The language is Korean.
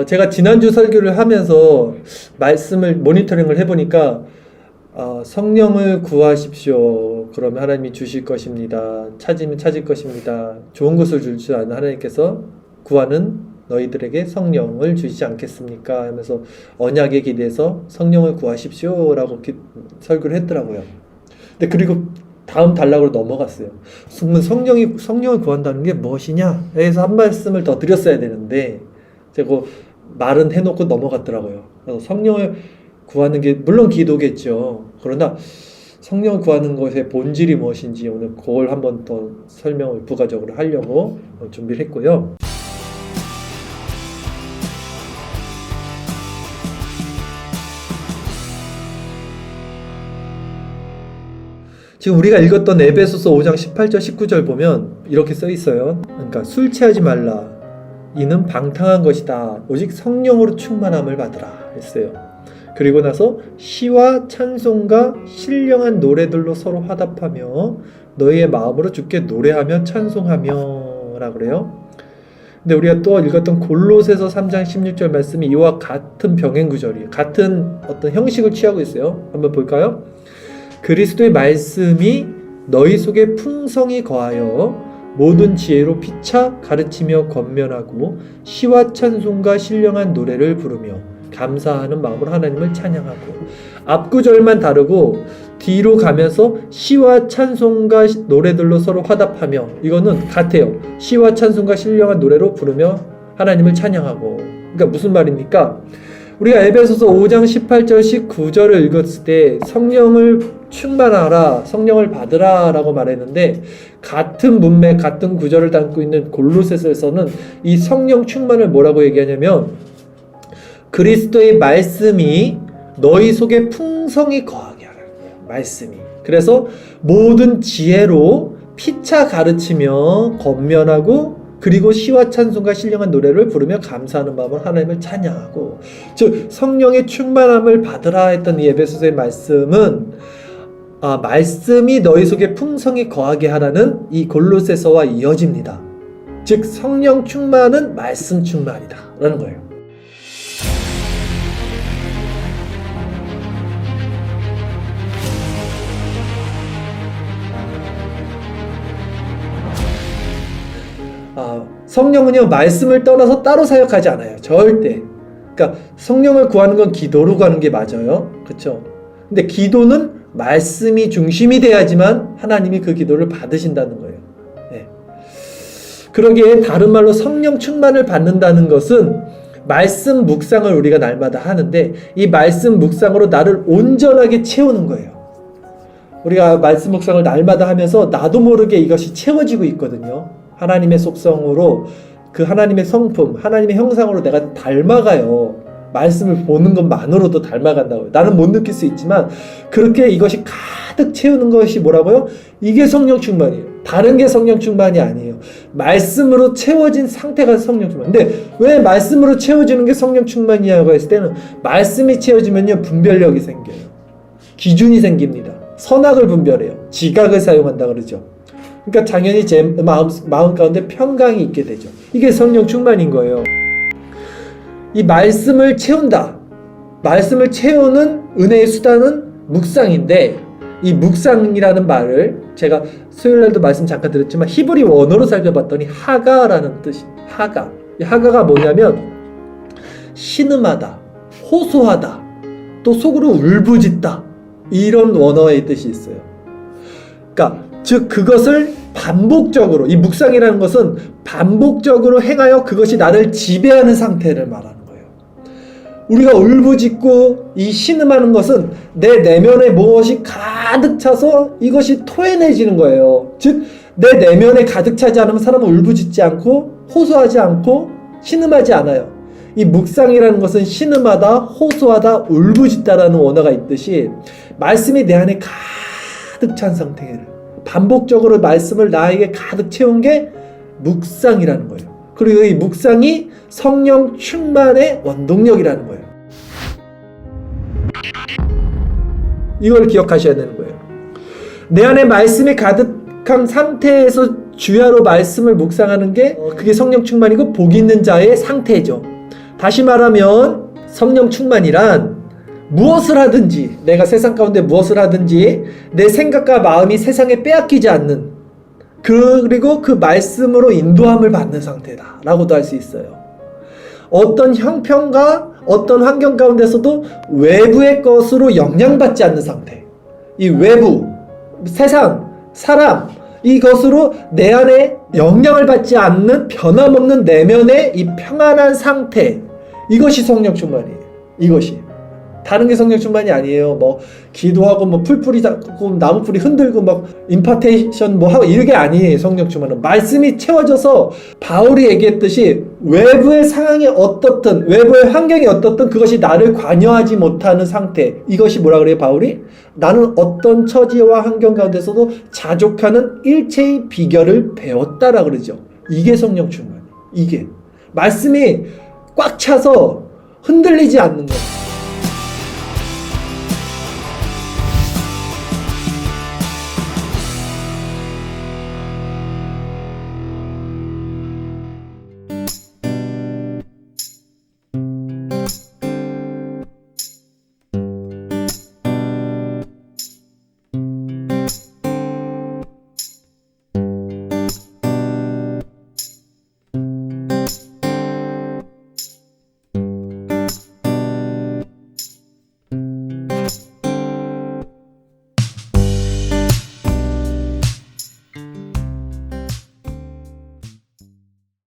제가 지난주 설교를 하면서 말씀을 모니터링을 해보니까 성령을 구하십시오. 그러면 하나님이 주실 것입니다. 찾으면 찾을 것입니다. 좋은 것을 줄 줄 아는 하나님께서 구하는 너희들에게 성령을 주시지 않겠습니까? 하면서 언약에 기대서 성령을 구하십시오 라고 설교를 했더라고요. 근데 그리고 다음 단락으로 넘어갔어요. 성령을 구한다는 게 무엇이냐? 해서 한 말씀을 더 드렸어야 되는데 제가 말은 해놓고 넘어갔더라고요. 그래서 성령을 구하는 게 물론 기도겠죠. 그러나 성령을 구하는 것의 본질이 무엇인지 오늘 그걸 한번 더 설명을 부가적으로 하려고 준비를 했고요. 지금 우리가 읽었던 에베소서 5장 18절 19절 보면 이렇게 써 있어요. 그러니까 술 취하지 말라. 이는 방탕한 것이다. 오직 성령으로 충만함을 받으라 했어요. 그리고 나서 시와 찬송과 신령한 노래들로 서로 화답하며 너희의 마음으로 주께 노래하며 찬송하며 라 그래요. 근데 우리가 또 읽었던 골로새서 3장 16절 말씀이 이와 같은 병행 구절이에요. 같은 어떤 형식을 취하고 있어요. 한번 볼까요? 그리스도의 말씀이 너희 속에 풍성히 거하여 모든 지혜로 피차 가르치며 권면하고 시와 찬송과 신령한 노래를 부르며 감사하는 마음으로 하나님을 찬양하고, 앞구절만 다르고 뒤로 가면서 시와 찬송과 노래들로 서로 화답하며, 이거는 같아요. 시와 찬송과 신령한 노래로 부르며 하나님을 찬양하고. 그러니까 무슨 말입니까? 우리가 에베소서 5장 18절 19절을 읽었을 때 성령을 충만하라, 성령을 받으라 라고 말했는데, 같은 문맥 같은 구절을 담고 있는 골로새서에서는 이 성령 충만을 뭐라고 얘기하냐면 그리스도의 말씀이 너희 속에 풍성히 거하게 하라는 거예요. 말씀이. 그래서 모든 지혜로 피차 가르치며 권면하고, 그리고 시와 찬송과 신령한 노래를 부르며 감사하는 마음으로 하나님을 찬양하고, 즉 성령의 충만함을 받으라 했던 이 에베소서의 말씀은 말씀이 너희 속에 풍성히 거하게 하라는 이 골로새서와 이어집니다. 즉 성령 충만은 말씀 충만이다 라는 거예요. 성령은요 말씀을 떠나서 따로 사역하지 않아요. 절대. 그러니까 성령을 구하는 건 기도로 구하는 게 맞아요. 그렇죠? 근데 기도는 말씀이 중심이 돼야지만 하나님이 그 기도를 받으신다는 거예요. 네. 그러기에 다른 말로 성령 충만을 받는다는 것은 말씀 묵상을 우리가 날마다 하는데, 이 말씀 묵상으로 나를 온전하게 채우는 거예요. 우리가 말씀 묵상을 날마다 하면서 나도 모르게 이것이 채워지고 있거든요. 하나님의 속성으로, 그 하나님의 성품, 하나님의 형상으로 내가 닮아가요. 말씀을 보는 것만으로도 닮아간다고요. 나는 못 느낄 수 있지만 그렇게 이것이 가득 채우는 것이 뭐라고요? 이게 성령 충만이에요. 다른 게 성령 충만이 아니에요. 말씀으로 채워진 상태가 성령 충만. 근데 왜 말씀으로 채워지는 게 성령 충만이냐고 했을 때는, 말씀이 채워지면요 분별력이 생겨요. 기준이 생깁니다. 선악을 분별해요. 지각을 사용한다 그러죠. 그러니까 당연히 제 마음 가운데 평강이 있게 되죠. 이게 성령 충만인 거예요. 이 말씀을 채운다. 말씀을 채우는 은혜의 수단은 묵상인데, 이 묵상이라는 말을 제가 수요일날도 말씀 잠깐 드렸지만 히브리 원어로 살펴봤더니 하가라는 뜻입니다. 하가. 이 하가가 뭐냐면 신음하다, 호소하다, 또 속으로 울부짖다, 이런 원어의 뜻이 있어요. 그러니까 즉 그것을 반복적으로, 이 묵상이라는 것은 반복적으로 행하여 그것이 나를 지배하는 상태를 말하는 거예요. 우리가 울부짖고 이 신음하는 것은 내 내면에 무엇이 가득 차서 이것이 토해내지는 거예요. 즉 내 내면에 가득 차지 않으면 사람은 울부짖지 않고 호소하지 않고 신음하지 않아요. 이 묵상이라는 것은 신음하다, 호소하다, 울부짖다라는 원어가 있듯이 말씀이 내 안에 가득 찬 상태를 반복적으로 말씀을 나에게 가득 채운 게 묵상이라는 거예요. 그리고 이 묵상이 성령 충만의 원동력이라는 거예요. 이걸 기억하셔야 되는 거예요. 내 안에 말씀이 가득한 상태에서 주야로 말씀을 묵상하는 게 그게 성령 충만이고 복 있는 자의 상태죠. 다시 말하면 성령 충만이란 무엇을 하든지, 내가 세상 가운데 무엇을 하든지 내 생각과 마음이 세상에 빼앗기지 않는, 그리고 그 말씀으로 인도함을 받는 상태다 라고도 할 수 있어요. 어떤 형편과 어떤 환경 가운데서도 외부의 것으로 영향받지 않는 상태, 이 외부, 세상, 사람, 이것으로 내 안에 영향을 받지 않는 변함없는 내면의 이 평안한 상태, 이것이 성령 충만이에요. 이것이 다른 게 성령 충만이 아니에요. 뭐 기도하고 뭐 풀뿌리 잡고 나무뿌리 흔들고 막 임파테이션 뭐 하고 이게 아니에요. 성령 충만은 말씀이 채워져서 바울이 얘기했듯이 외부의 상황이 어떻든 외부의 환경이 어떻든 그것이 나를 관여하지 못하는 상태, 이것이 뭐라 그래요 바울이? 나는 어떤 처지와 환경 가운데서도 자족하는 일체의 비결을 배웠다라 그러죠. 이게 성령 충만이에요. 이게 말씀이 꽉 차서 흔들리지 않는 거예요.